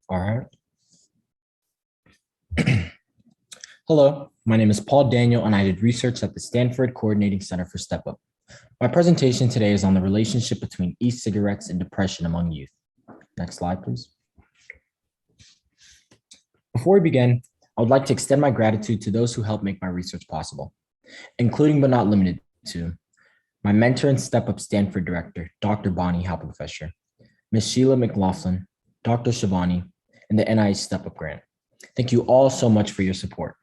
All right. Hello, my name is Paul Daniel, and I did research at the Stanford Coordinating Center for STEP-UP. My presentation today is on the relationship between e-cigarettes and depression among youth. Next slide, please. Before we begin, I would like to extend my gratitude to those who helped make my research possible, including but not limited to my mentor and STEP-UP Stanford director, Dr. Bonnie Halpern-Felsher, Ms. Sheila McLaughlin, Dr. Shivani, and the NIH STEP-UP grant. Thank you all so much for your support.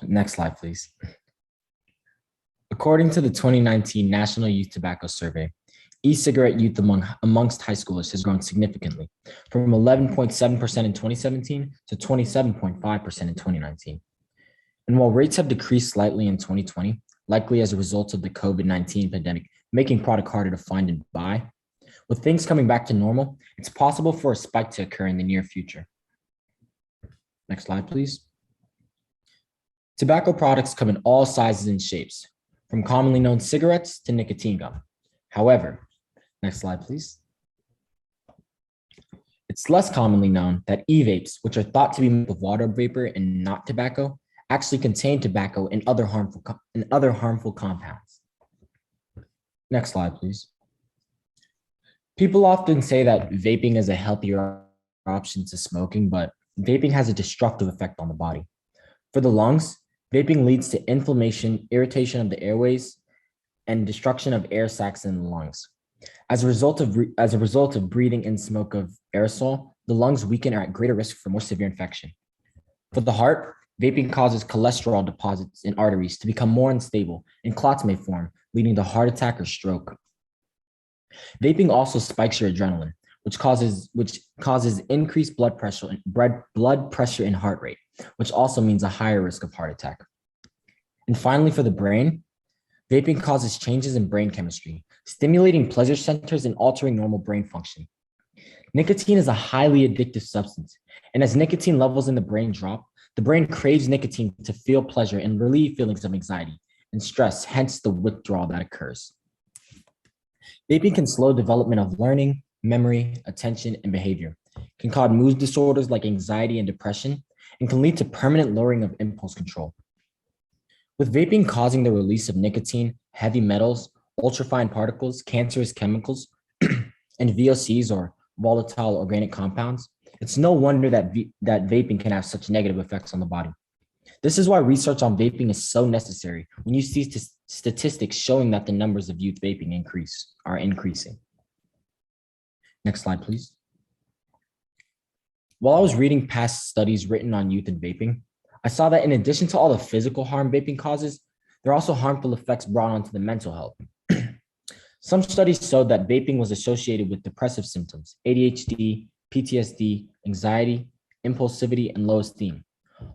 Next slide, please. According to the 2019 National Youth Tobacco Survey, e-cigarette youth amongst high schoolers has grown significantly from 11.7% in 2017 to 27.5% in 2019. And while rates have decreased slightly in 2020, likely as a result of the COVID-19 pandemic making product harder to find and buy, with things coming back to normal, it's possible for a spike to occur in the near future. Next slide, please. Tobacco products come in all sizes and shapes, from commonly known cigarettes to nicotine gum. However, next slide, please. It's less commonly known that e-vapes, which are thought to be made of water vapor and not tobacco, actually contain tobacco and other harmful compounds. Next slide, please. People often say that vaping is a healthier option to smoking, but vaping has a destructive effect on the body. For the lungs, vaping leads to inflammation, irritation of the airways, and destruction of air sacs in the lungs. As a result of breathing in smoke of aerosol, the lungs weaken or are at greater risk for more severe infection. For the heart, vaping causes cholesterol deposits in arteries to become more unstable, and clots may form, leading to heart attack or stroke. Vaping also spikes your adrenaline, which causes increased blood pressure and heart rate, which also means a higher risk of heart attack. And finally, for the brain, vaping causes changes in brain chemistry, stimulating pleasure centers and altering normal brain function. Nicotine is a highly addictive substance, and as nicotine levels in the brain drop, the brain craves nicotine to feel pleasure and relieve feelings of anxiety and stress, hence the withdrawal that occurs. Vaping can slow development of learning, memory, attention, and behavior, can cause mood disorders like anxiety and depression, and can lead to permanent lowering of impulse control. With vaping causing the release of nicotine, heavy metals, ultrafine particles, cancerous chemicals, and VOCs or volatile organic compounds, it's no wonder that vaping can have such negative effects on the body. This is why research on vaping is so necessary when you see statistics showing that the numbers of youth vaping are increasing. Next slide, please. While I was reading past studies written on youth and vaping, I saw that in addition to all the physical harm vaping causes, there are also harmful effects brought onto the mental health. Some studies showed that vaping was associated with depressive symptoms, ADHD, PTSD, anxiety, impulsivity, and low esteem.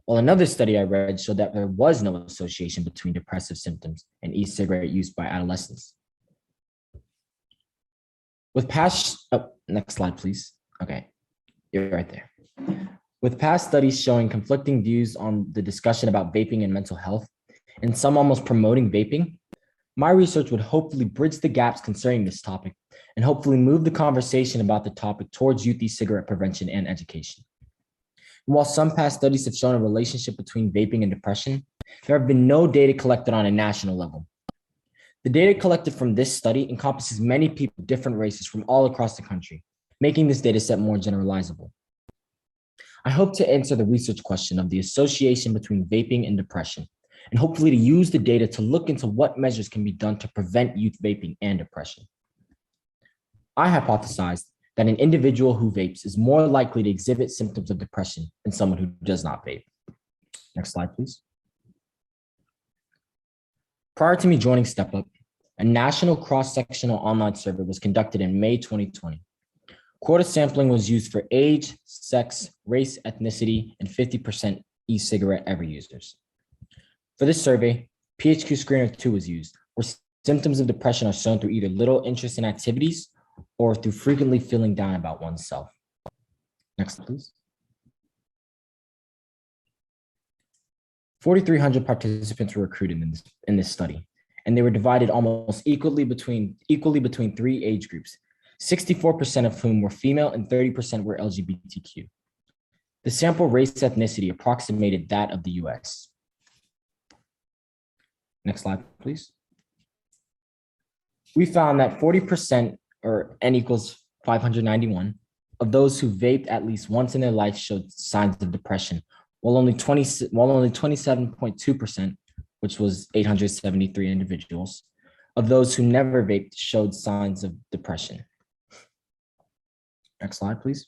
While another study I read showed that there was no association between depressive symptoms and e-cigarette use by adolescents. Next slide, please. Okay, you're right there. With past studies showing conflicting views on the discussion about vaping and mental health, and some almost promoting vaping, my research would hopefully bridge the gaps concerning this topic and hopefully move the conversation about the topic towards youth e-cigarette prevention and education. And while some past studies have shown a relationship between vaping and depression, there have been no data collected on a national level. The data collected from this study encompasses many people of different races from all across the country, making this data set more generalizable. I hope to answer the research question of the association between vaping and depression, and hopefully to use the data to look into what measures can be done to prevent youth vaping and depression. I hypothesized that an individual who vapes is more likely to exhibit symptoms of depression than someone who does not vape. Next slide, please. Prior to me joining STEP-UP, a national cross-sectional online survey was conducted in May 2020. Quota sampling was used for age, sex, race, ethnicity, and 50% e-cigarette ever users. For this survey, PHQ Screener 2 was used, where symptoms of depression are shown through either little interest in activities or through frequently feeling down about oneself. Next, please. 4,300 participants were recruited in this study, and they were divided almost equally between three age groups: 64% of whom were female and 30% were LGBTQ. The sample race ethnicity approximated that of the US. Next slide, please. We found that 40%, or N equals 591, of those who vaped at least once in their life showed signs of depression, while only 27.2%, which was 873 individuals, of those who never vaped showed signs of depression. Next slide, please.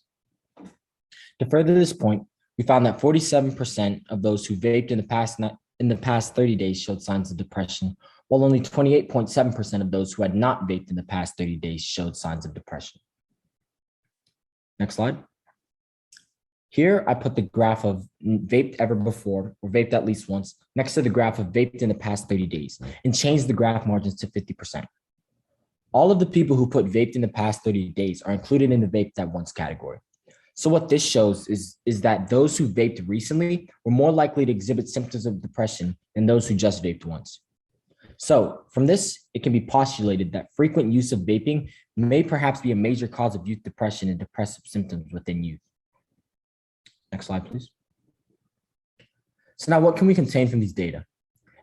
To further this point, we found that 47% of those who vaped in the past 30 days showed signs of depression, while only 28.7% of those who had not vaped in the past 30 days showed signs of depression. Next slide. Here, I put the graph of vaped ever before, or vaped at least once, next to the graph of vaped in the past 30 days, and changed the graph margins to 50%. All of the people who put vaped in the past 30 days are included in the vaped at once category. So what this shows is that those who vaped recently were more likely to exhibit symptoms of depression than those who just vaped once. So from this, it can be postulated that frequent use of vaping may perhaps be a major cause of youth depression and depressive symptoms within youth. Next slide, please. So now what can we contain from these data?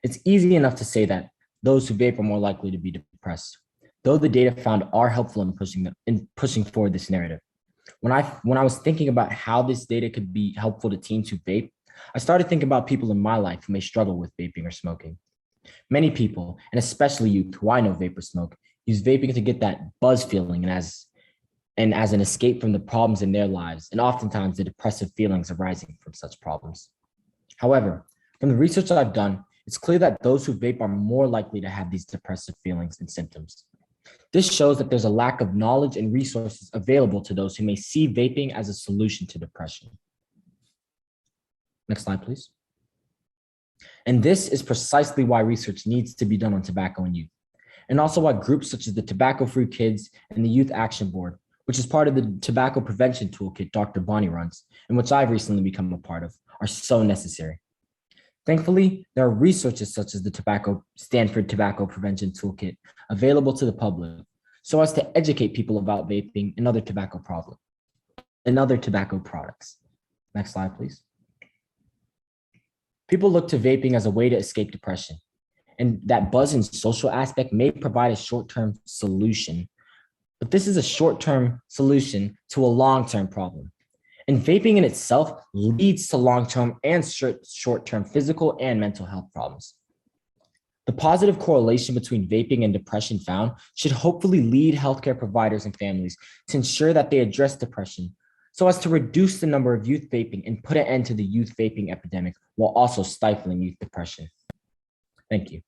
It's easy enough to say that those who vape are more likely to be depressed, though the data found are helpful in pushing forward this narrative. When I was thinking about how this data could be helpful to teens who vape, I started thinking about people in my life who may struggle with vaping or smoking. Many people, and especially youth who I know vape or smoke, use vaping to get that buzz feeling and as an escape from the problems in their lives, and oftentimes the depressive feelings arising from such problems. However, from the research that I've done, it's clear that those who vape are more likely to have these depressive feelings and symptoms. This shows that there's a lack of knowledge and resources available to those who may see vaping as a solution to depression. Next slide, please. And this is precisely why research needs to be done on tobacco and youth, and also why groups such as the Tobacco-Free Kids and the Youth Action Board, which is part of the Tobacco Prevention Toolkit Dr. Bonnie runs, and which I've recently become a part of, are so necessary. Thankfully, there are resources such as the Stanford Tobacco Prevention Toolkit available to the public so as to educate people about vaping and other tobacco products. Next slide, please. People look to vaping as a way to escape depression, and that buzz and social aspect may provide a short-term solution, but this is a short-term solution to a long-term problem. And vaping in itself leads to long-term and short-term physical and mental health problems. The positive correlation between vaping and depression found should hopefully lead healthcare providers and families to ensure that they address depression so as to reduce the number of youth vaping and put an end to the youth vaping epidemic while also stifling youth depression. Thank you.